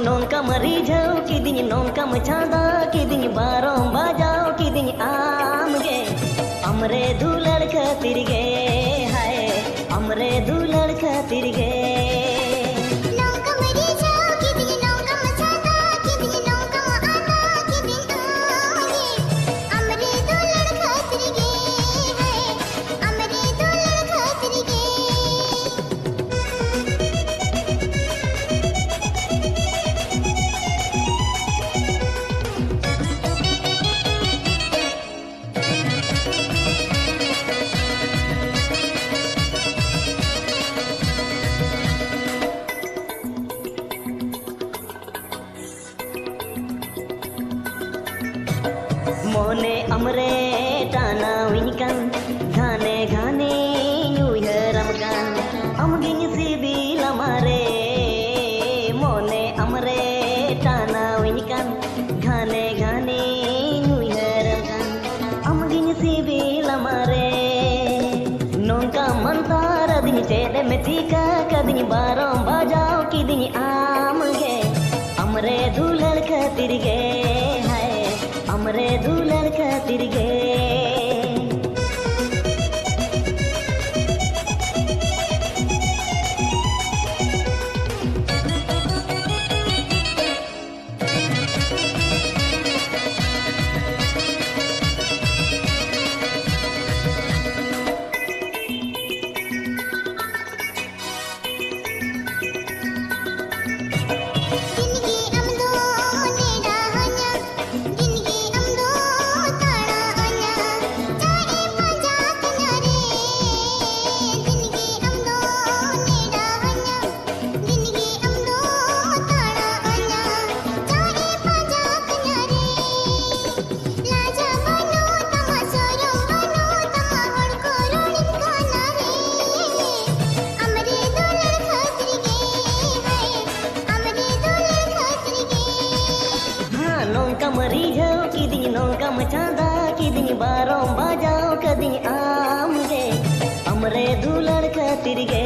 नौका मरीझाव किदिन नौका मछादा किदिन बारों बाजाव किदिन आम गे अमरे दुलड़ खातिर गे हाय अमरे दुलड़ खातिर गे मोने अमरे टाना विनकन घाने घाने न्यूयरम कान अमगिन सिबी लमारे मोने अमरे टाना विनकन घाने घाने न्यूयरम कान अमगिन सिबी लमारे नौका मंतार दिन चेदे मेथिका कदिन बारों बाजाओ किदिन आम गे अमरे दुलड़ खातिर गे अमरे दुलड़ खातिर गे नौका मरीझाव किदिन नौका मचादा किदिन बारों बाजाओ कदिन आम गे अमरे दुलड़ खातिर गे